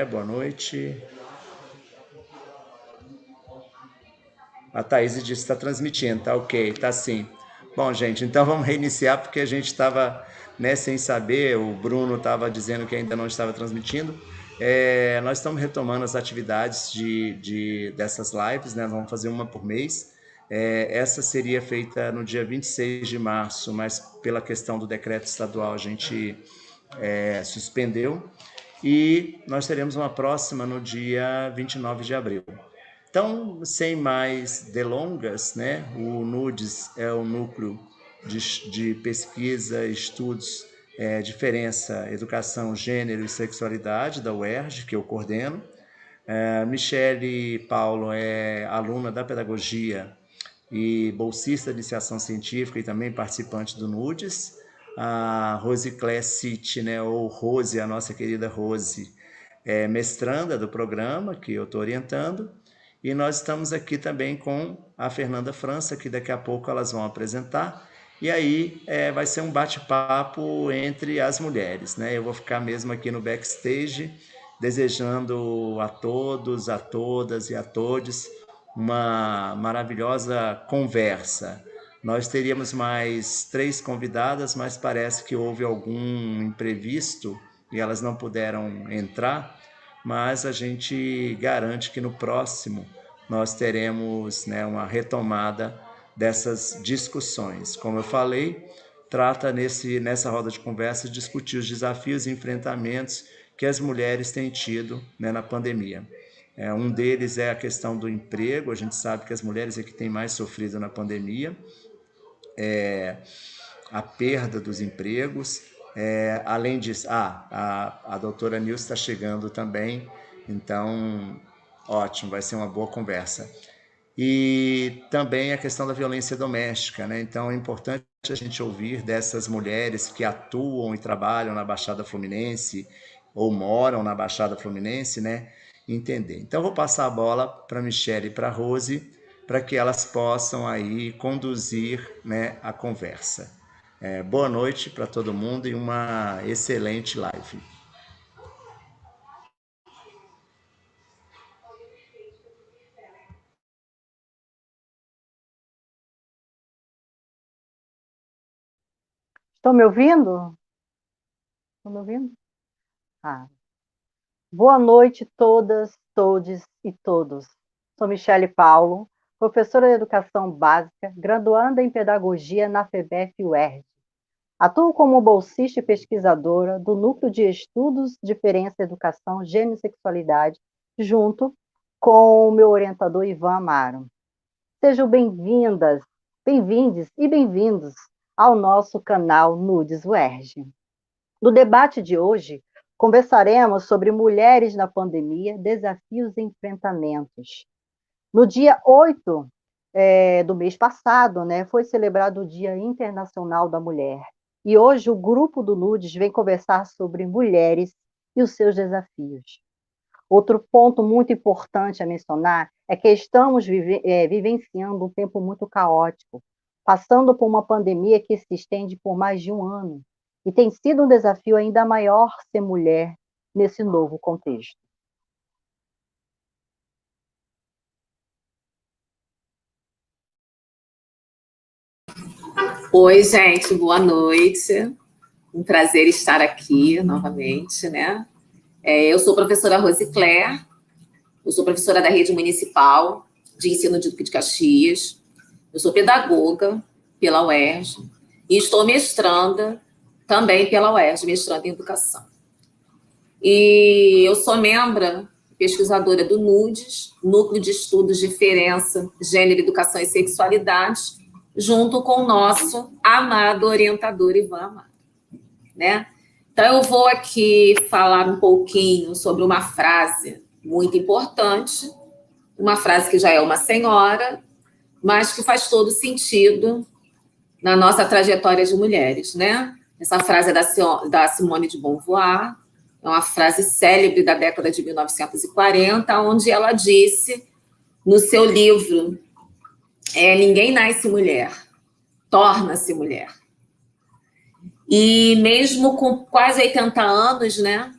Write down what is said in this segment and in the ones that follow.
boa noite. A Thaís disse que está transmitindo, tá ok, tá sim. Bom, gente, então vamos reiniciar, porque a gente estava, né, sem saber, o Bruno estava dizendo que ainda não estava transmitindo. Nós estamos retomando as atividades dessas lives, né, vamos fazer uma por mês. Essa seria feita no dia 26 de março, mas pela questão do decreto estadual a gente suspendeu. E nós teremos uma próxima no dia 29 de abril. Então, sem mais delongas, né, o NUDES é o Núcleo de Pesquisa, Estudos, Diferença, Educação, Gênero e Sexualidade, da UERJ, que eu coordeno. Michele Paulo é aluna da Pedagogia e bolsista de iniciação científica e também participante do NUDES. A Rose City, né, ou Rose, a nossa querida Rose, é mestranda do programa, que eu estou orientando. E nós estamos aqui também com a Fernanda França, que daqui a pouco elas vão apresentar. E aí vai ser um bate-papo entre as mulheres, né? Eu vou ficar mesmo aqui no backstage, desejando a todos, a todas e a todos uma maravilhosa conversa. Nós teríamos mais 3 convidadas, mas parece que houve algum imprevisto e elas não puderam entrar, mas a gente garante que no próximo nós teremos, né, uma retomada dessas discussões. Como eu falei, trata nessa roda de conversa de discutir os desafios e enfrentamentos que as mulheres têm tido, né, na pandemia. Um deles é a questão do emprego. A gente sabe que as mulheres é que têm mais sofrido na pandemia, a perda dos empregos. Além disso, a doutora Nilce está chegando também, então, ótimo, vai ser uma boa conversa. E também a questão da violência doméstica, né? Então, é importante a gente ouvir dessas mulheres que atuam e trabalham na Baixada Fluminense ou moram na Baixada Fluminense, né? Entender. Então, vou passar a bola para a Michele e para a Rose, para que elas possam aí conduzir, né, a conversa. Boa noite para todo mundo e uma excelente live. Estão me ouvindo? Estão me ouvindo? Ah. Boa noite todas, todes e todos. Sou Michele Paulo, professora de Educação Básica, graduanda em Pedagogia na FEBEF-UERJ. Atuo como bolsista e pesquisadora do Núcleo de Estudos, Diferença, Educação, Gênero e Sexualidade, junto com o meu orientador Ivan Amaro. Sejam bem-vindas, bem-vindes e bem-vindos ao nosso canal Nudes UERJ. No debate de hoje, conversaremos sobre mulheres na pandemia, desafios e enfrentamentos. No dia 8 do mês passado, né, foi celebrado o Dia Internacional da Mulher. E hoje o grupo do Nudes vem conversar sobre mulheres e os seus desafios. Outro ponto muito importante a mencionar é que estamos vivenciando um tempo muito caótico, passando por uma pandemia que se estende por mais de um ano. E tem sido um desafio ainda maior ser mulher nesse novo contexto. Oi, gente, boa noite. Um prazer estar aqui novamente, né? Eu sou a professora Rose Claire, eu sou professora da Rede Municipal de Ensino de Duque de Caxias, eu sou pedagoga pela UERJ e estou mestranda também pela UERJ, mestranda em Educação. E eu sou membro pesquisadora do NUDES, Núcleo de Estudos Diferença, Gênero, Educação e Sexualidade, junto com o nosso amado orientador Ivan Amaro, né? Então, eu vou aqui falar um pouquinho sobre uma frase muito importante, uma frase que já é uma senhora, mas que faz todo sentido na nossa trajetória de mulheres, né? Essa frase é da Simone de Beauvoir, é uma frase célebre da década de 1940, onde ela disse, no seu livro, Ninguém Nasce Mulher, Torna-se Mulher. E mesmo com quase 80 anos, né,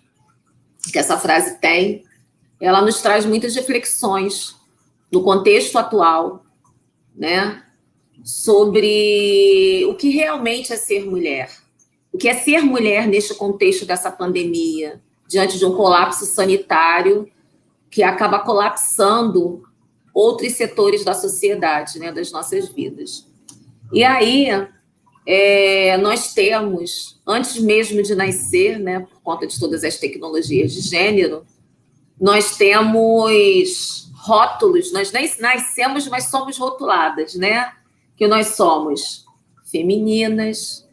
que essa frase tem, ela nos traz muitas reflexões no contexto atual, né, sobre o que realmente é ser mulher. O que é ser mulher neste contexto dessa pandemia, diante de um colapso sanitário que acaba colapsando outros setores da sociedade, né, das nossas vidas. E aí, nós temos, antes mesmo de nascer, né, por conta de todas as tecnologias de gênero, nós temos rótulos, nós nem nascemos, mas somos rotuladas, né? Que nós somos femininas,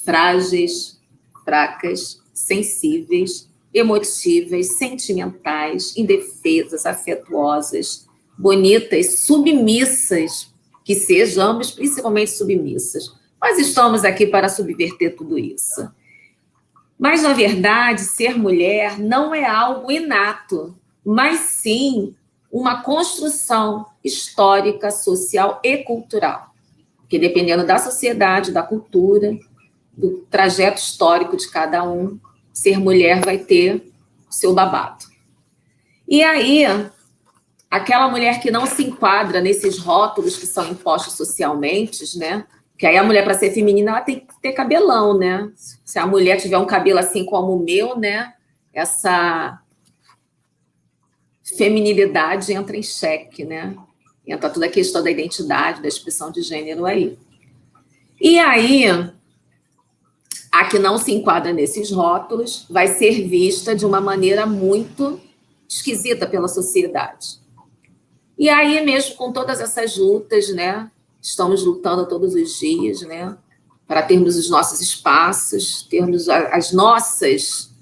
frágeis, fracas, sensíveis, emotivas, sentimentais, indefesas, afetuosas, bonitas, submissas, que sejamos principalmente submissas. Nós estamos aqui para subverter tudo isso. Mas, na verdade, ser mulher não é algo inato, mas sim uma construção histórica, social e cultural. Porque, dependendo da sociedade, da cultura, do trajeto histórico de cada um, ser mulher vai ter seu babado. E aí, aquela mulher que não se enquadra nesses rótulos que são impostos socialmente, né? Que aí a mulher, para ser feminina, ela tem que ter cabelão, né? Se a mulher tiver um cabelo assim como o meu, né? Essa feminilidade entra em xeque, né? Entra toda a questão da identidade, da expressão de gênero aí. E aí, a que não se enquadra nesses rótulos vai ser vista de uma maneira muito esquisita pela sociedade. E aí, mesmo com todas essas lutas, né? Estamos lutando todos os dias, né? Para termos os nossos espaços, termos as nossas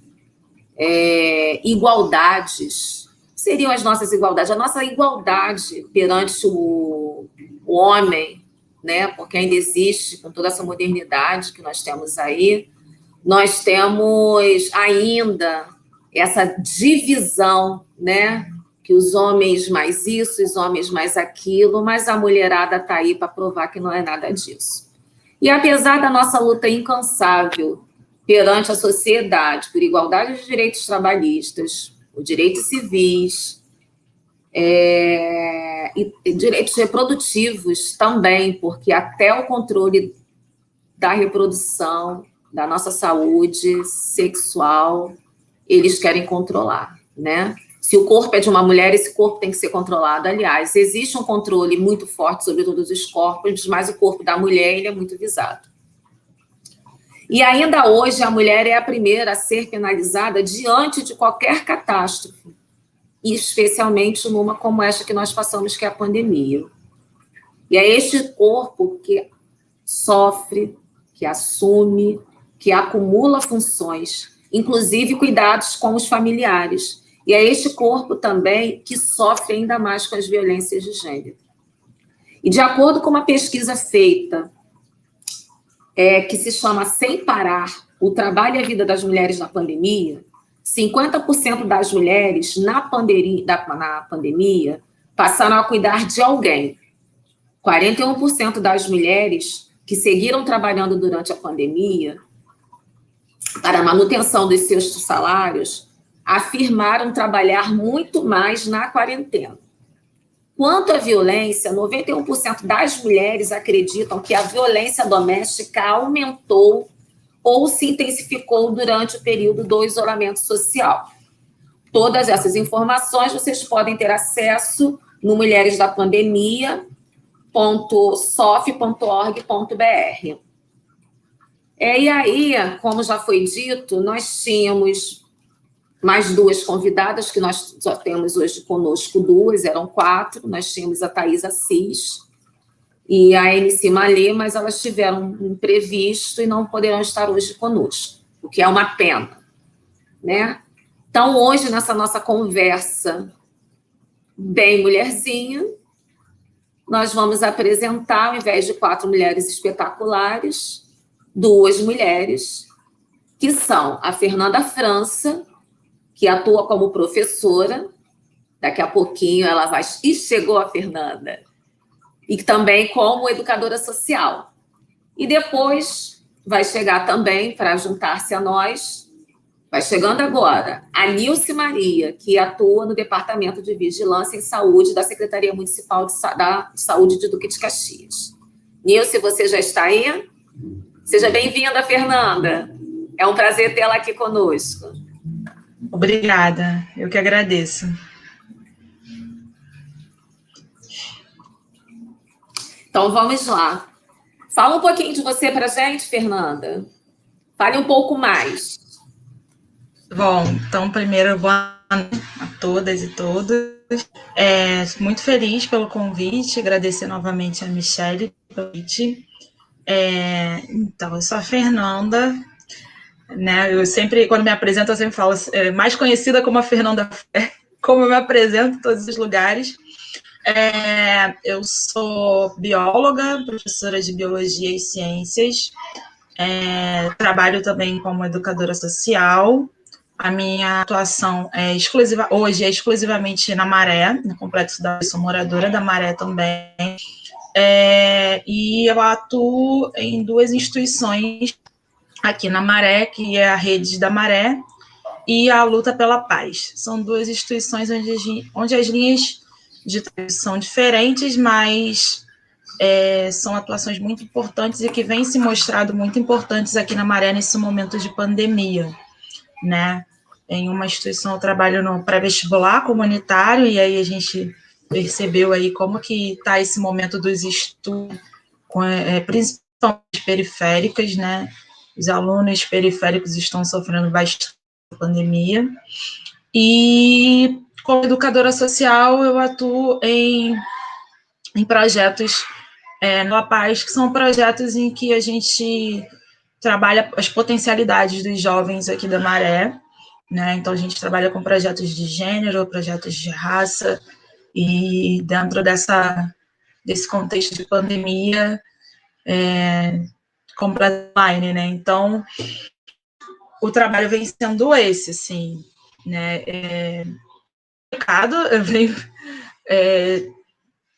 igualdades. Seriam as nossas igualdades, a nossa igualdade perante o homem, né? Porque ainda existe, com toda essa modernidade que nós temos aí, nós temos ainda essa divisão, né? Que os homens mais isso, os homens mais aquilo, mas a mulherada está aí para provar que não é nada disso. E apesar da nossa luta incansável perante a sociedade por igualdade de direitos trabalhistas, os direitos civis, e direitos reprodutivos também, porque até o controle da reprodução, da nossa saúde sexual, eles querem controlar, né? Se o corpo é de uma mulher, esse corpo tem que ser controlado. Aliás, existe um controle muito forte sobre todos os corpos, mas o corpo da mulher ele é muito visado. E ainda hoje, a mulher é a primeira a ser penalizada diante de qualquer catástrofe, e especialmente numa como esta que nós passamos, que é a pandemia. E é este corpo que sofre, que assume, que acumula funções, inclusive cuidados com os familiares. E é este corpo também que sofre ainda mais com as violências de gênero. E de acordo com uma pesquisa feita, que se chama Sem Parar, o trabalho e a vida das mulheres na pandemia, 50% das mulheres na pandemia passaram a cuidar de alguém. 41% das mulheres que seguiram trabalhando durante a pandemia para a manutenção dos seus salários afirmaram trabalhar muito mais na quarentena. Quanto à violência, 91% das mulheres acreditam que a violência doméstica aumentou ou se intensificou durante o período do isolamento social. Todas essas informações vocês podem ter acesso no mulheresdapandemia.sof.org.br. E aí, como já foi dito, nós tínhamos mais duas convidadas, que nós já temos hoje conosco duas, eram 4, nós tínhamos a Thais Assis e a MC Malê, mas elas tiveram um imprevisto e não poderão estar hoje conosco, o que é uma pena, né? Então, hoje, nessa nossa conversa bem mulherzinha, nós vamos apresentar, ao invés de 4 mulheres espetaculares, 2 mulheres, que são a Fernanda França, que atua como professora, daqui a pouquinho ela vai... E chegou a Fernanda. E também como educadora social. E depois vai chegar também, para juntar-se a nós, Vai chegando agora a Nilce Maria, que atua no Departamento de Vigilância em Saúde da Secretaria Municipal de Saúde de Duque de Caxias. Nilce, você já está aí? Seja bem-vinda, Fernanda. É um prazer tê-la aqui conosco. Obrigada, eu que agradeço. Então, vamos lá. Fala um pouquinho de você para a gente, Fernanda. Fale um pouco mais. Bom, então, primeiro, boa noite a todas e todos. Muito feliz pelo convite, agradecer novamente a Michele pelo convite. Então, eu sou a Fernanda, né? Eu sempre, quando me apresento, eu sempre falo mais conhecida como a Fernanda, como eu me apresento em todos os lugares. Eu sou bióloga, professora de Biologia e Ciências, trabalho também como educadora social. A minha atuação hoje é exclusivamente na Maré, no Complexo da sou moradora da Maré também, e eu atuo em duas instituições aqui na Maré, que é a Rede da Maré e a Luta pela Paz. São duas instituições onde as linhas de trabalho são diferentes, mas são atuações muito importantes e que vêm se mostrando muito importantes aqui na Maré nesse momento de pandemia, né? Em uma instituição eu trabalho no pré-vestibular comunitário, e aí a gente percebeu aí como que está esse momento dos estudos, principalmente periféricas, né? Os alunos periféricos estão sofrendo bastante com a pandemia. E como educadora social, eu atuo em projetos no Paz, que são projetos em que a gente trabalha as potencialidades dos jovens aqui da Maré, né? Então, a gente trabalha com projetos de gênero, projetos de raça, e dentro desse contexto de pandemia, completamente online, né? Então, o trabalho vem sendo esse, assim, né? Eu venho,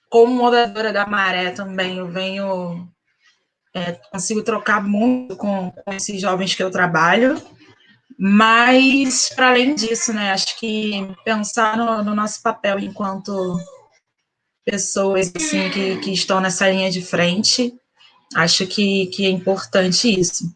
como moderadora da Maré também, eu venho, consigo trocar muito com esses jovens que eu trabalho, mas, para além disso, né, acho que pensar no nosso papel enquanto pessoas assim, que estão nessa linha de frente, acho que é importante isso.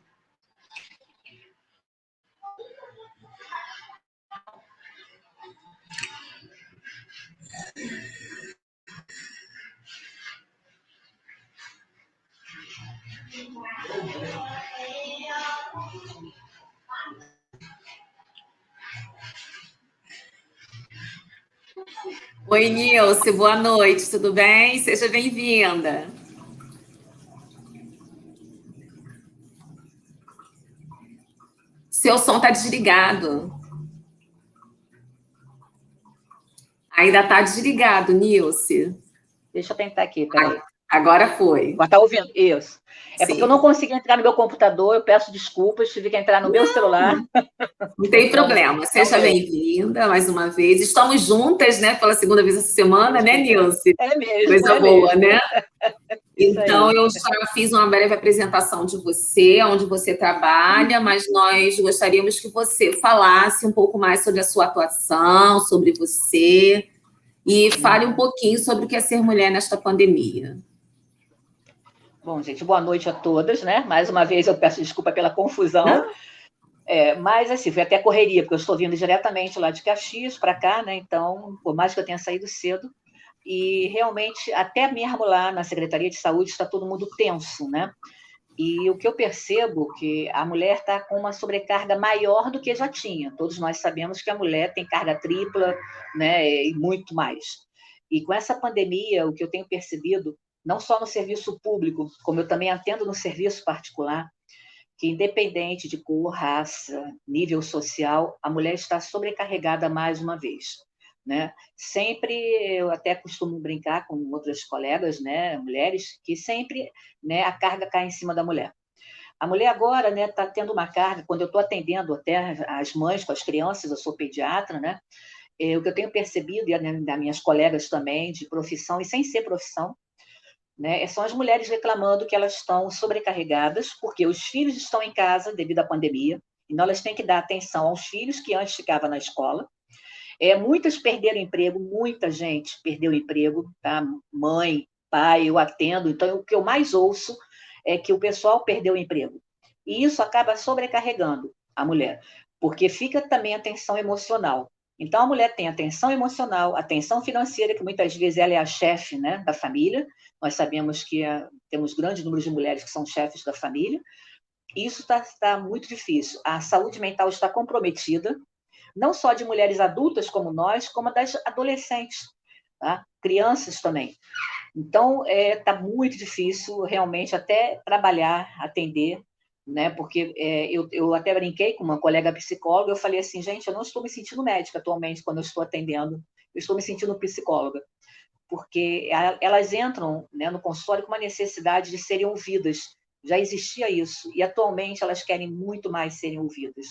Oi, Nilce, boa noite, tudo bem? Seja bem-vinda. Seu som está desligado. Ainda está desligado, Nilce. Deixa eu tentar aqui, peraí. Agora foi. Agora tá ouvindo? Isso. Sim. Porque eu não consegui entrar no meu computador, eu peço desculpas, tive que entrar no meu celular. Não tem problema, seja bem-vinda mais uma vez. Estamos juntas, né, pela segunda vez essa semana, né, Nilce? É mesmo. Coisa boa, mesmo. Né? Então, eu já fiz uma breve apresentação de você, onde você trabalha, mas nós gostaríamos que você falasse um pouco mais sobre a sua atuação, sobre você, e fale um pouquinho sobre o que é ser mulher nesta pandemia. Bom, gente, boa noite a todas, né? Mais uma vez eu peço desculpa pela confusão, mas assim, foi até correria, porque eu estou vindo diretamente lá de Caxias para cá, né? Então, por mais que eu tenha saído cedo, e realmente, até mesmo lá na Secretaria de Saúde, está todo mundo tenso, né? E o que eu percebo é que a mulher está com uma sobrecarga maior do que já tinha. Todos nós sabemos que a mulher tem carga tripla, né? E muito mais. E com essa pandemia, o que eu tenho percebido, não só no serviço público, como eu também atendo no serviço particular, que independente de cor, raça, nível social, a mulher está sobrecarregada mais uma vez, né? Sempre, eu até costumo brincar com outras colegas, né, mulheres, que sempre, né, a carga cai em cima da mulher. A mulher agora, né, está tendo uma carga, quando eu estou atendendo até as mães com as crianças, eu sou pediatra, né? O que eu tenho percebido, e das minhas colegas também, de profissão e sem ser profissão, né, são as mulheres reclamando que elas estão sobrecarregadas, porque os filhos estão em casa devido à pandemia, Então, elas têm que dar atenção aos filhos, que antes ficavam na escola. Muitas perderam emprego, muita gente perdeu emprego, tá? Mãe, pai, eu atendo. Então, o que eu mais ouço é que o pessoal perdeu o emprego. E isso acaba sobrecarregando a mulher, porque fica também a tensão emocional. Então, a mulher tem a tensão emocional, a tensão financeira, que muitas vezes ela é a chefe, né, da família. Nós sabemos que temos grandes números de mulheres que são chefes da família. Isso está muito difícil. A saúde mental está comprometida, não só de mulheres adultas como nós, como das adolescentes, tá? Crianças também. Então, está muito difícil, realmente, até trabalhar, atender, né? Porque eu até brinquei com uma colega psicóloga, eu falei assim, gente, eu não estou me sentindo médica atualmente quando eu estou atendendo, eu estou me sentindo psicóloga, porque elas entram, né, no consultório com uma necessidade de serem ouvidas, já existia isso, e atualmente elas querem muito mais serem ouvidas.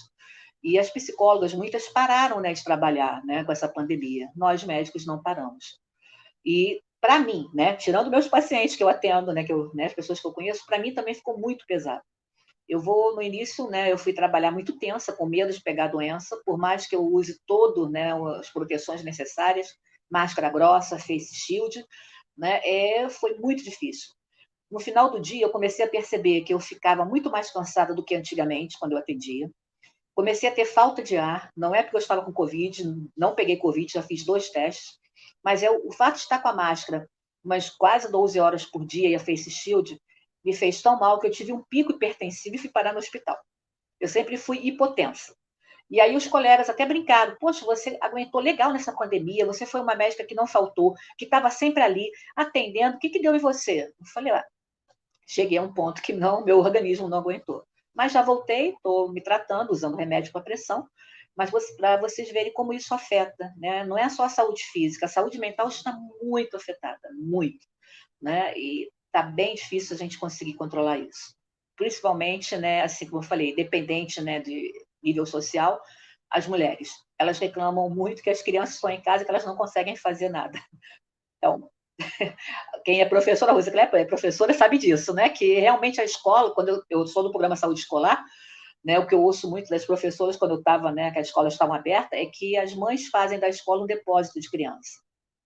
E as psicólogas, muitas pararam, né, de trabalhar, né, com essa pandemia. Nós, médicos, não paramos. E, para mim, né, tirando meus pacientes que eu atendo, né, as pessoas que eu conheço, para mim também ficou muito pesado. No início, né, eu fui trabalhar muito tensa, com medo de pegar a doença, por mais que eu use né, as proteções necessárias, máscara grossa, face shield, né, foi muito difícil. No final do dia, eu comecei a perceber que eu ficava muito mais cansada do que antigamente, quando eu atendia. Comecei a ter falta de ar, não é porque eu estava com Covid, não peguei Covid, já fiz 2 testes, mas o fato de estar com a máscara umas quase 12 horas por dia e a face shield me fez tão mal que eu tive um pico hipertensivo e fui parar no hospital. Eu sempre fui hipotensa. E aí os colegas até brincaram, poxa, você aguentou legal nessa pandemia, você foi uma médica que não faltou, que estava sempre ali, atendendo, o que deu em você? Eu falei, cheguei a um ponto que meu organismo não aguentou. Mas já voltei, estou me tratando, usando remédio para pressão, mas para vocês verem como isso afeta, né? Não é só a saúde física, a saúde mental está muito afetada, muito, né? E está bem difícil a gente conseguir controlar isso. Principalmente, né, assim como eu falei, dependente, né, de nível social, as mulheres. Elas reclamam muito que as crianças estão em casa e que elas não conseguem fazer nada. Então, quem é professora, a Rosa é professora, sabe disso, né? Que realmente a escola, quando eu sou do programa Saúde Escolar, né, o que eu ouço muito das professoras quando eu estava, né, que as escolas estavam abertas, é que as mães fazem da escola um depósito de criança.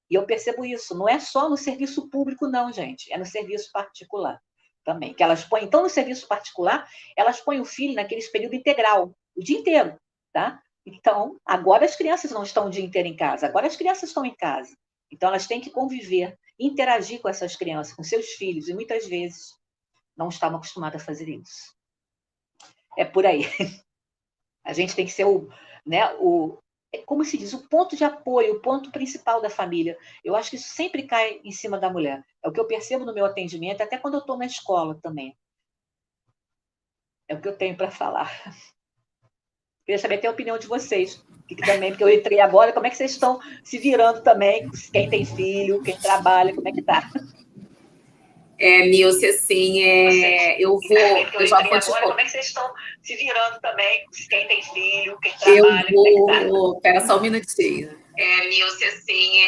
E eu percebo isso, não é só no serviço público, não, gente, é no serviço particular também. Que elas põem, então, no serviço particular, elas põem o filho naquele período integral, o dia inteiro, tá? Então, agora as crianças não estão o dia inteiro em casa, agora as crianças estão em casa. Então, elas têm que conviver, interagir com essas crianças, com seus filhos, e muitas vezes não estavam acostumadas a fazer isso. É por aí. A gente tem que ser como se diz, o ponto de apoio, o ponto principal da família. Eu acho que isso sempre cai em cima da mulher. É o que eu percebo no meu atendimento, até quando eu estou na escola também. É o que eu tenho para falar. Queria saber até a opinião de vocês, também, porque eu entrei agora, como é que vocês estão se virando também? Quem tem filho, quem trabalha, como é que está? Nilce, assim, eu já vou te como é que vocês estão se virando também? Quem tem filho, quem trabalha, como é que tá? Espera só um minutinho. Nilce, assim,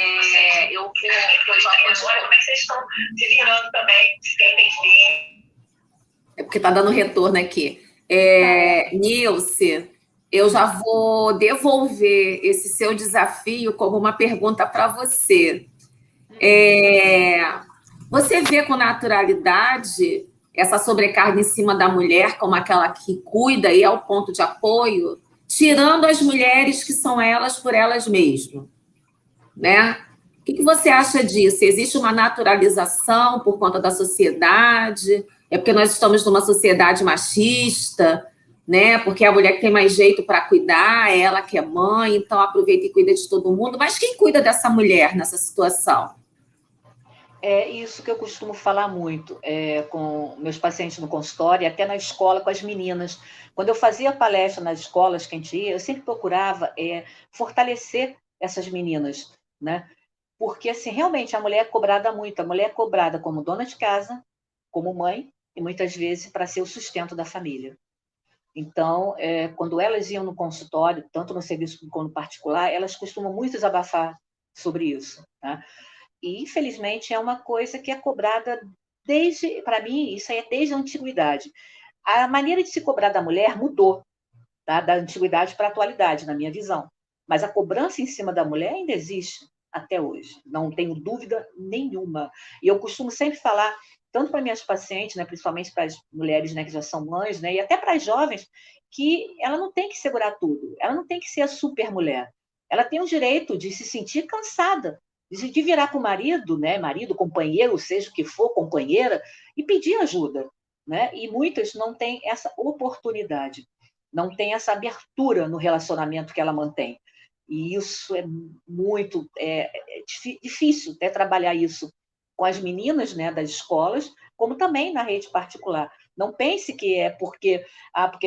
eu já vou te agora, como é que vocês estão se virando também? Quem tem filho? É porque está dando retorno aqui. Nilce, eu já vou devolver esse seu desafio como uma pergunta para você. Você vê com naturalidade essa sobrecarga em cima da mulher como aquela que cuida e é o ponto de apoio, tirando as mulheres que são elas por elas mesmas, né? O que você acha disso? Existe uma naturalização por conta da sociedade? É porque nós estamos numa sociedade machista, né? Porque a mulher que tem mais jeito para cuidar, é ela que é mãe, então aproveita e cuida de todo mundo. Mas quem cuida dessa mulher nessa situação? É isso que eu costumo falar muito com meus pacientes no consultório, e até na escola com as meninas. Quando eu fazia palestra nas escolas que a gente ia, eu sempre procurava fortalecer essas meninas, né? Porque, assim, realmente a mulher é cobrada muito. A mulher é cobrada como dona de casa, como mãe, e muitas vezes para ser o sustento da família. Então, quando elas iam no consultório, tanto no serviço como no particular, elas costumam muito desabafar sobre isso, tá? E, infelizmente, é uma coisa que é cobrada para mim, isso aí é desde a antiguidade. A maneira de se cobrar da mulher mudou. tá? Da antiguidade para a atualidade, na minha visão. Mas a cobrança em cima da mulher ainda existe até hoje, não tenho dúvida nenhuma. E eu costumo sempre falar, tanto para minhas pacientes, né, principalmente para as mulheres, né, que já são mães, né, e até para as jovens, que ela não tem que segurar tudo, ela não tem que ser a super mulher. Ela tem o direito de se sentir cansada, de virar para o marido, né, marido, companheiro, seja o que for, companheira, e pedir ajuda, né? E muitas não têm essa oportunidade, não têm essa abertura no relacionamento que ela mantém. E isso é muito difícil até trabalhar isso com as meninas, né, das escolas, como também na rede particular. Não pense que é porque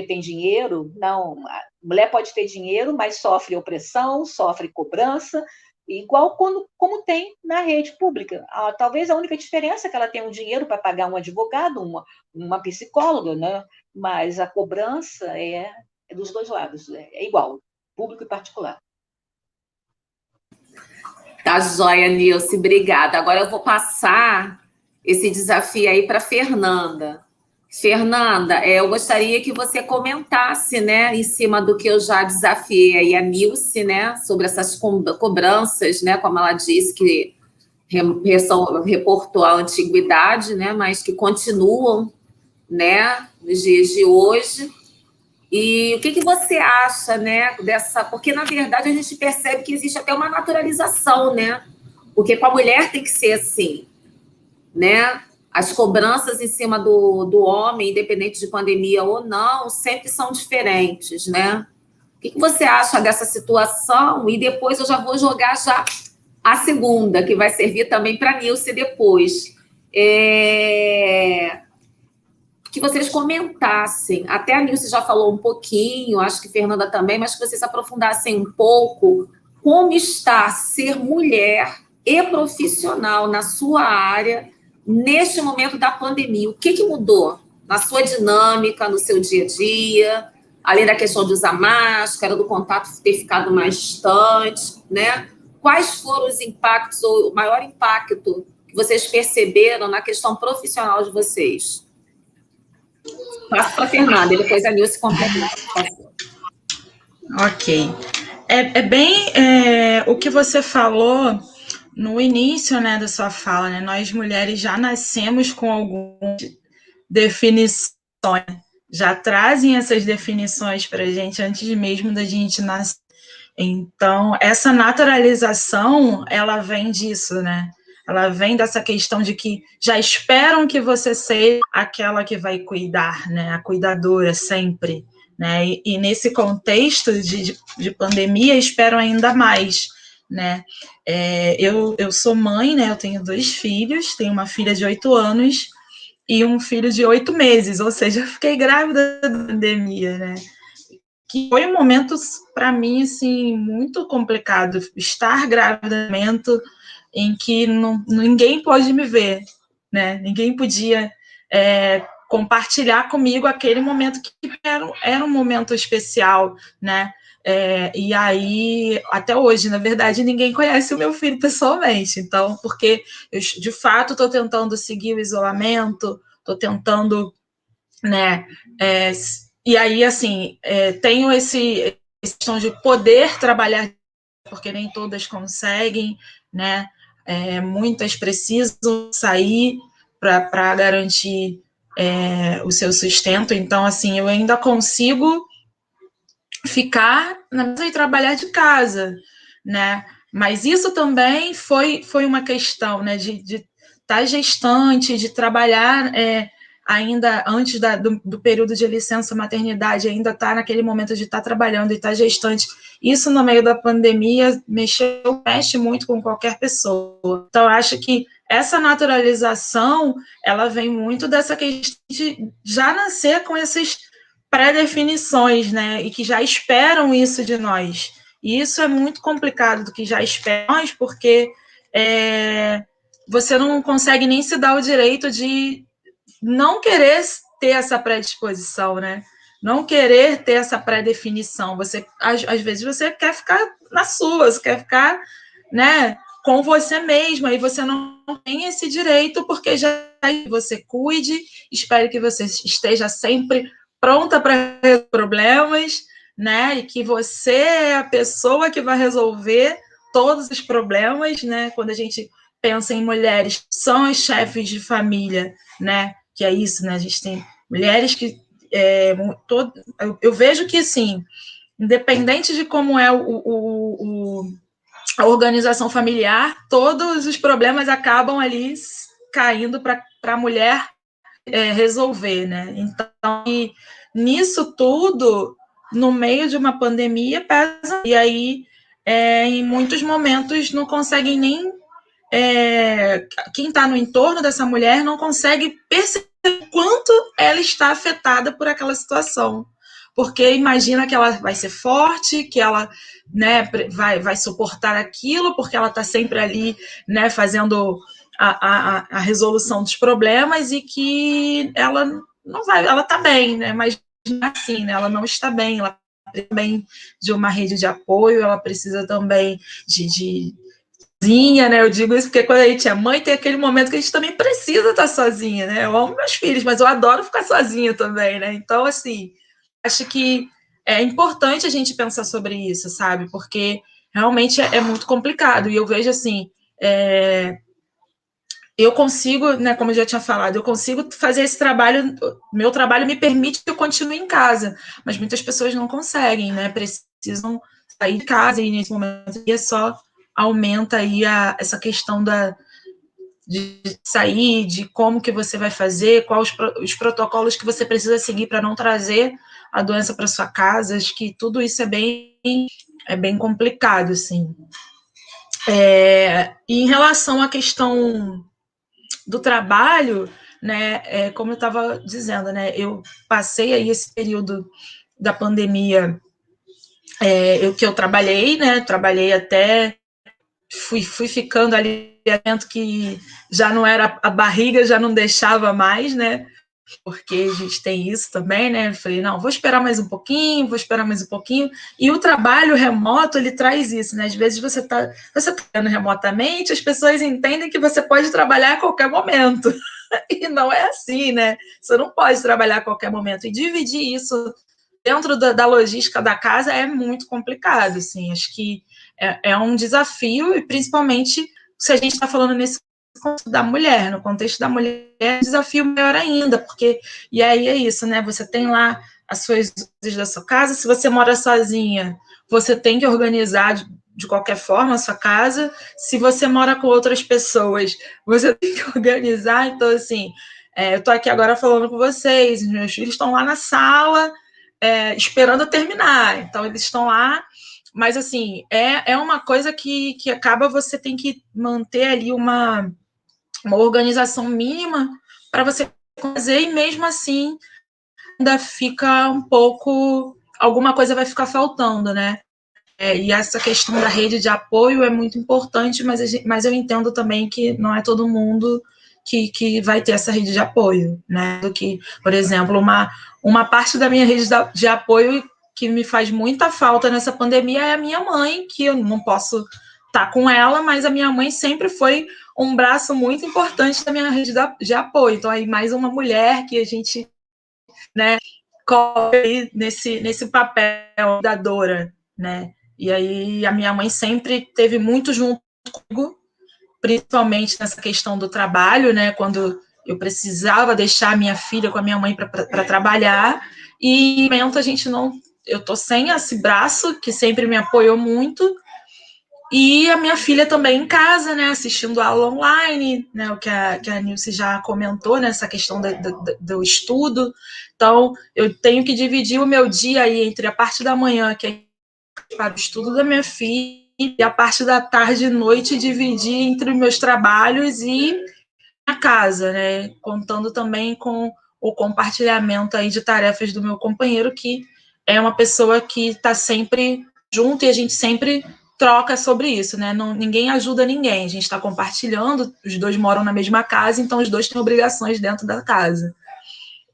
tem dinheiro. Não, a mulher pode ter dinheiro, mas sofre opressão, sofre cobrança, igual como tem na rede pública. Talvez a única diferença é que ela tem um dinheiro para pagar um advogado, uma psicóloga, né? Mas a cobrança é dos dois lados, é igual, público e particular. Tá joia, Nilce, obrigada. Agora eu vou passar esse desafio aí para Fernanda. Fernanda, eu gostaria que você comentasse, né, em cima do que eu já desafiei aí a Nilce, né, sobre essas cobranças, né, como ela disse, que reportou a antiguidade, né, mas que continuam, né, nos dias de hoje. E o que você acha, né, dessa... Porque, na verdade, a gente percebe que existe até uma naturalização, né? Porque com a mulher tem que ser assim, né? As cobranças em cima do homem, independente de pandemia ou não, sempre são diferentes, né? O que você acha dessa situação? E depois eu já vou jogar já a segunda, que vai servir também para a Nilce depois. Que vocês comentassem, até a Nilce já falou um pouquinho, acho que Fernanda também, mas que vocês aprofundassem um pouco como está ser mulher e profissional na sua área neste momento da pandemia. O que mudou na sua dinâmica, no seu dia a dia, além da questão de usar máscara, do contato ter ficado mais distante, né? Quais foram os impactos, ou o maior impacto que vocês perceberam na questão profissional de vocês? Passo para a Fernanda, e depois a Nilce completa. Ok. É bem o que você falou no início, né, da sua fala, né? Nós mulheres já nascemos com algumas definições, já trazem essas definições para a gente antes mesmo da gente nascer. Então, essa naturalização, ela vem disso, né? Ela vem dessa questão de que já esperam que você seja aquela que vai cuidar, né? A cuidadora sempre, né? E nesse contexto de pandemia, esperam ainda mais, né? Eu sou mãe, né? Eu tenho 2 filhos, tenho uma filha de 8 anos e um filho de 8 meses, ou seja, eu fiquei grávida da pandemia, né? Que foi um momento, para mim, assim, muito complicado, estar grávida, momento em que ninguém pode me ver, né? Ninguém podia compartilhar comigo aquele momento que era um momento especial, né? E aí, até hoje, na verdade, ninguém conhece o meu filho pessoalmente, então, porque eu, de fato, estou tentando seguir o isolamento, estou tentando, né, e aí, assim, tenho essa questão de poder trabalhar, porque nem todas conseguem, né? Muitas precisam sair para garantir o seu sustento. Então, assim, eu ainda consigo ficar na mesa e trabalhar de casa, né? Mas isso também foi uma questão, né? De estar gestante, de trabalhar ainda antes do período de licença maternidade, ainda estar naquele momento de estar trabalhando e estar gestante. Isso, no meio da pandemia, mexe muito com qualquer pessoa. Então, eu acho que essa naturalização, ela vem muito dessa questão de já nascer com essas pré-definições, né? E que já esperam isso de nós. E isso é muito complicado, do que já esperam nós, porque você não consegue nem se dar o direito de não querer ter essa predisposição, né? Não querer ter essa pré-definição. Você, às vezes, você quer ficar na sua, você quer ficar, né, com você mesma, e você não tem esse direito, porque já você cuide, espere que você esteja sempre pronta para resolver problemas, né? E que você é a pessoa que vai resolver todos os problemas, né? Quando a gente pensa em mulheres que são as chefes de família, né? Que é isso, né? A gente tem mulheres que eu vejo que, assim, independente de como é a organização familiar, todos os problemas acabam ali caindo para a mulher resolver, né? Então, nisso tudo, no meio de uma pandemia, pesa, e aí, em muitos momentos, não conseguem nem... quem está no entorno dessa mulher não consegue perceber quanto ela está afetada por aquela situação. Porque imagina que ela vai ser forte, que ela, né, vai suportar aquilo, porque ela está sempre ali, né, fazendo a resolução dos problemas, e que ela não vai, ela está bem, né, mas assim, né, ela não está bem, ela precisa também de uma rede de apoio, ela precisa também de sozinha, né? Eu digo isso porque quando a gente é mãe, tem aquele momento que a gente também precisa estar sozinha, né? Eu amo meus filhos, mas eu adoro ficar sozinha também, né? Então, assim, acho que é importante a gente pensar sobre isso, sabe? Porque realmente é muito complicado. E eu vejo, assim, eu consigo, né, como eu já tinha falado, eu consigo fazer esse trabalho, meu trabalho me permite que eu continue em casa, mas muitas pessoas não conseguem, né? Precisam sair de casa, e nesse momento é só aumenta aí essa questão de sair, de como que você vai fazer, quais os protocolos que você precisa seguir para não trazer a doença para sua casa. Acho que tudo isso é bem complicado, assim. E em relação à questão do trabalho, né, como eu estava dizendo, né, eu passei aí esse período da pandemia, que eu trabalhei, né, trabalhei até fui ficando ali, que já não era, a barriga já não deixava mais, né? Porque a gente tem isso também, né? Eu falei, não, vou esperar mais um pouquinho, e o trabalho remoto, ele traz isso, né? Às vezes você tá trabalhando remotamente, as pessoas entendem que você pode trabalhar a qualquer momento, e não é assim, né? Você não pode trabalhar a qualquer momento, e dividir isso dentro da logística da casa é muito complicado, assim, acho que é um desafio, e principalmente se a gente está falando nesse contexto da mulher, no contexto da mulher é um desafio maior ainda, porque, e aí é isso, né, você tem lá as suas coisas da sua casa, se você mora sozinha, você tem que organizar de qualquer forma a sua casa, se você mora com outras pessoas, você tem que organizar, então, assim, eu estou aqui agora falando com vocês, meus filhos estão lá na sala, esperando eu terminar, então eles estão lá, mas assim, é uma coisa que acaba, você tem que manter ali uma organização mínima para você fazer, e mesmo assim ainda fica um pouco, alguma coisa vai ficar faltando, né? E essa questão da rede de apoio é muito importante, mas eu entendo também que não é todo mundo que vai ter essa rede de apoio, né? Do que, por exemplo, uma parte da minha rede de apoio que me faz muita falta nessa pandemia é a minha mãe, que eu não posso estar com ela, mas a minha mãe sempre foi um braço muito importante da minha rede de apoio. Então, aí mais uma mulher que a gente, né, corre nesse papel da dora, né? E aí a minha mãe sempre teve muito junto comigo, principalmente nessa questão do trabalho, né? Quando eu precisava deixar a minha filha com a minha mãe para trabalhar, e no momento a gente não, eu tô sem esse braço que sempre me apoiou muito, e a minha filha também em casa, né, assistindo aula online, né, o que a Nilce já comentou, né, essa questão do estudo. Então, eu tenho que dividir o meu dia aí entre a parte da manhã, que é para o estudo da minha filha, e a parte da tarde e noite dividir entre os meus trabalhos e a casa, né, contando também com o compartilhamento aí de tarefas do meu companheiro, que é uma pessoa que está sempre junto, e a gente sempre troca sobre isso, né? Ninguém ajuda ninguém, a gente está compartilhando, os dois moram na mesma casa, então os dois têm obrigações dentro da casa,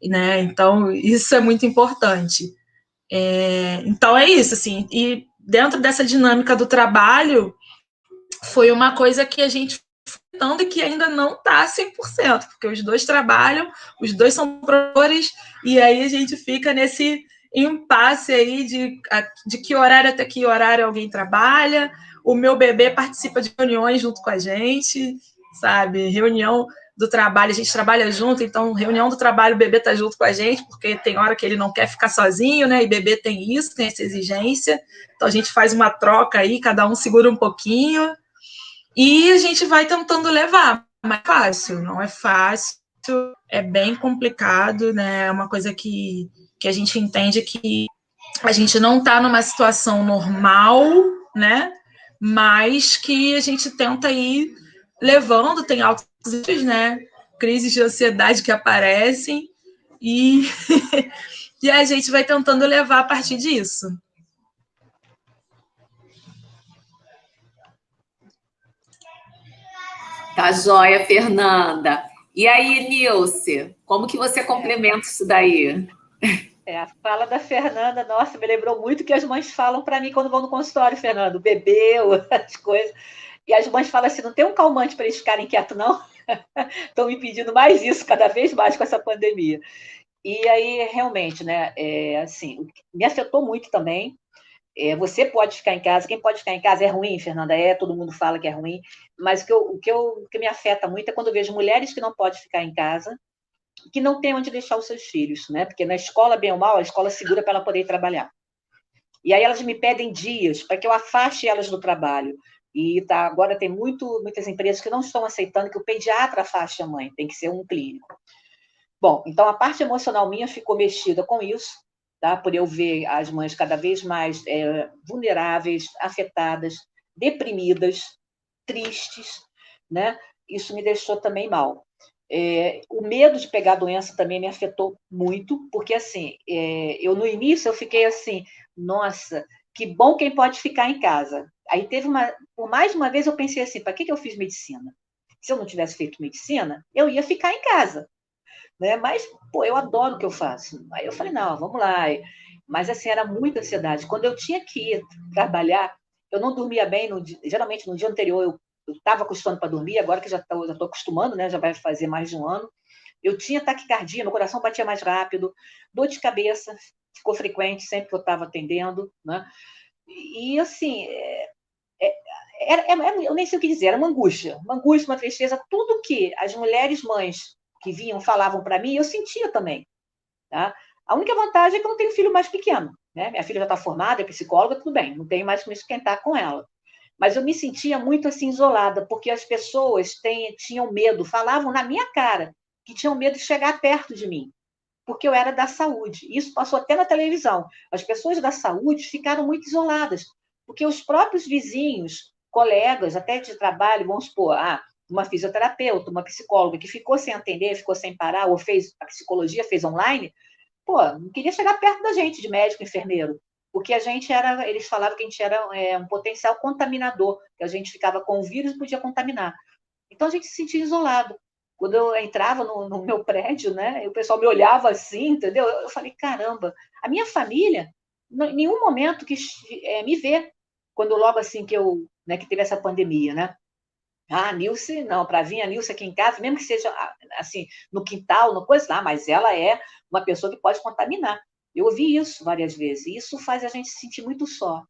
né? Então, isso é muito importante. Então, é isso, assim, e dentro dessa dinâmica do trabalho, foi uma coisa que a gente e que ainda não está 100%, porque os dois trabalham, os dois são professores, e aí a gente fica nesse impasse aí de que horário até que horário alguém trabalha. O meu bebê participa de reuniões junto com a gente, sabe? Reunião do trabalho, a gente trabalha junto, então reunião do trabalho, o bebê está junto com a gente, porque tem hora que ele não quer ficar sozinho, né? E bebê tem isso, tem essa exigência. Então a gente faz uma troca aí, cada um segura um pouquinho, e a gente vai tentando levar. Mas é fácil, não é fácil, é bem complicado, né? É uma coisa que a gente entende que a gente não está numa situação normal, né? Mas que a gente tenta ir levando, tem altos e baixos, né? Crises de ansiedade que aparecem e, e a gente vai tentando levar a partir disso. Tá joia, Fernanda. E aí, Nilce, como que você complementa isso daí? A fala da Fernanda, nossa, me lembrou muito que as mães falam para mim quando vão no consultório, Fernando, o bebê, as coisas. E as mães falam assim, não tem um calmante para eles ficarem quietos, não? Estão me pedindo mais isso, cada vez mais com essa pandemia. E aí, realmente, né, assim, me afetou muito também. Você pode ficar em casa, quem pode ficar em casa é ruim, Fernanda, todo mundo fala que é ruim, mas o que me afeta muito é quando eu vejo mulheres que não podem ficar em casa, que não tem onde deixar os seus filhos, né? Porque na escola, bem ou mal, a escola segura para ela poder trabalhar. E aí elas me pedem dias para que eu afaste elas do trabalho. E agora tem muitas empresas que não estão aceitando que o pediatra afaste a mãe, tem que ser um clínico. Bom, então a parte emocional minha ficou mexida com isso, tá? Por eu ver as mães cada vez mais vulneráveis, afetadas, deprimidas, tristes, né? Isso me deixou também mal. O medo de pegar a doença também me afetou muito, porque assim, eu no início eu fiquei assim, nossa, que bom quem pode ficar em casa. Aí por mais uma vez eu pensei assim, para que eu fiz medicina? Se eu não tivesse feito medicina, eu ia ficar em casa, né? Mas, pô, eu adoro o que eu faço. Aí eu falei, não, vamos lá. Mas assim, era muita ansiedade. Quando eu tinha que ir trabalhar, eu não dormia bem, geralmente no dia anterior eu estava acostumando para dormir, agora que já estou acostumando, né? Já vai fazer mais de um ano. Eu tinha taquicardia, meu coração batia mais rápido, dor de cabeça ficou frequente sempre que eu estava atendendo, né? E assim, eu nem sei o que dizer, era uma angústia, uma tristeza, tudo que as mulheres mães que vinham falavam para mim, eu sentia também, tá? A única vantagem é que eu não tenho filho mais pequeno, né? Minha filha já está formada, é psicóloga, tudo bem, não tenho mais que me esquentar com ela. Mas eu me sentia muito assim isolada, porque as pessoas tinham medo, falavam na minha cara que tinham medo de chegar perto de mim, porque eu era da saúde. Isso passou até na televisão. As pessoas da saúde ficaram muito isoladas, porque os próprios vizinhos, colegas, até de trabalho, vamos supor, uma fisioterapeuta, uma psicóloga que ficou sem atender, ficou sem parar, ou fez a psicologia, fez online, não queria chegar perto da gente, de médico, enfermeiro, porque eles falavam que a gente era um potencial contaminador, que a gente ficava com o vírus e podia contaminar. Então a gente se sentia isolado. Quando eu entrava no meu prédio, né, e o pessoal me olhava assim, entendeu? Eu falei, caramba, a minha família, em nenhum momento quis me ver, quando logo assim que teve essa pandemia, né? Nilce, não, para vir a Nilce aqui em casa, mesmo que seja assim, no quintal, no coisa lá, mas ela é uma pessoa que pode contaminar. Eu ouvi isso várias vezes, e isso faz a gente se sentir muito só.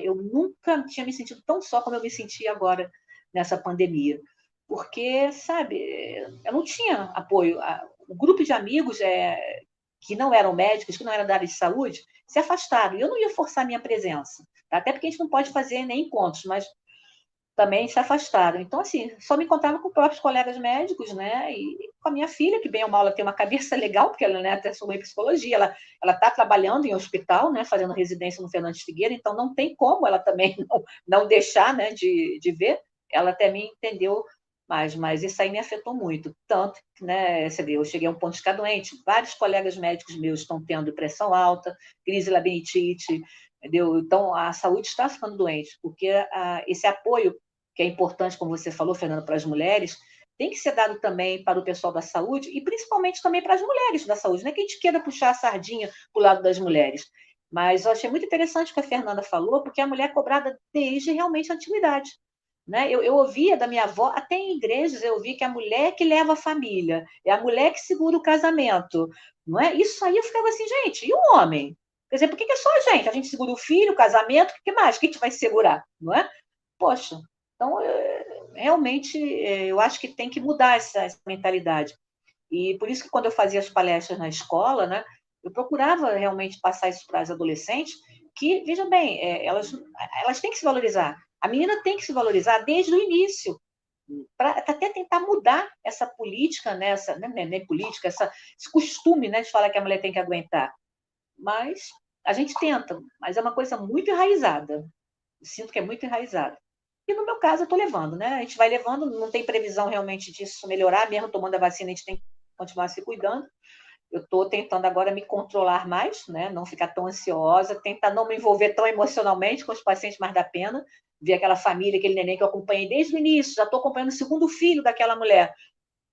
Eu nunca tinha me sentido tão só como eu me senti agora nessa pandemia. Porque, sabe, eu não tinha apoio. O grupo de amigos que não eram médicos, que não eram da área de saúde, se afastaram. E eu não ia forçar a minha presença. Tá? Até porque a gente não pode fazer nem encontros, mas também se afastaram. Então, assim, só me encontrava com próprios colegas médicos, né? E com a minha filha, que bem ou mal ela tem uma cabeça legal, porque ela até formou em psicologia, ela está trabalhando em hospital, né? Fazendo residência no Fernandes Figueira, então não tem como ela também não deixar, né? De ver. Ela até me entendeu mais, mas isso aí me afetou muito. Tanto que, né? Você vê, eu cheguei a um ponto de ficar doente. Vários colegas médicos meus estão tendo pressão alta, crise labirintite, entendeu? Então, a saúde está ficando doente, porque esse apoio que é importante, como você falou, Fernanda, para as mulheres, tem que ser dado também para o pessoal da saúde e principalmente também para as mulheres da saúde. Não é que a gente queira puxar a sardinha para o lado das mulheres, mas eu achei muito interessante o que a Fernanda falou, porque a mulher é cobrada desde realmente a antiguidade. Né? Eu ouvia da minha avó, até em igrejas eu ouvi que é a mulher que leva a família, é a mulher que segura o casamento. Não é? Isso aí eu ficava assim, gente, e o homem? Quer dizer, por que é só a gente? A gente segura o filho, o casamento, o que mais? O que a gente vai segurar, não é? Poxa, então, realmente, eu acho que tem que mudar essa mentalidade. E por isso que quando eu fazia as palestras na escola, né, eu procurava realmente passar isso para as adolescentes, que, veja bem, elas têm que se valorizar. A menina tem que se valorizar desde o início, para até tentar mudar essa política, né, nem política, esse costume, né, de falar que a mulher tem que aguentar. Mas a gente tenta, mas é uma coisa muito enraizada. Eu sinto que é muito enraizada. E no meu caso, eu estou levando, né? A gente vai levando, não tem previsão realmente disso melhorar, mesmo tomando a vacina, a gente tem que continuar se cuidando. Eu estou tentando agora me controlar mais, né? Não ficar tão ansiosa, tentar não me envolver tão emocionalmente com os pacientes, mais da pena. Ver aquela família, aquele neném que eu acompanhei desde o início, já estou acompanhando o segundo filho daquela mulher.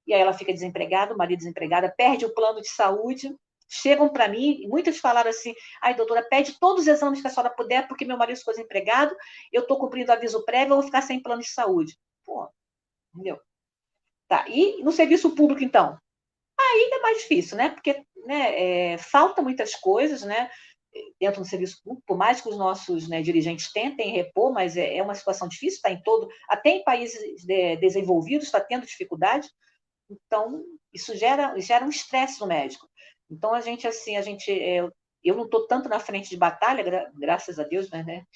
E aí ela fica desempregada, o marido desempregado, perde o plano de saúde. Chegam para mim, e muitas falaram assim: ai, doutora, pede todos os exames que a senhora puder, porque meu marido ficou desempregado, eu estou cumprindo aviso prévio, eu vou ficar sem plano de saúde. Pô, entendeu? Tá, e no serviço público, então? Ainda é mais difícil, né? Porque né, falta muitas coisas, né? Dentro do serviço público, por mais que os nossos né, dirigentes tentem repor, mas é uma situação difícil, está em todo, até em países desenvolvidos está tendo dificuldade. Então, isso gera um estresse no médico. Então, eu não estou tanto na frente de batalha, graças a Deus, né?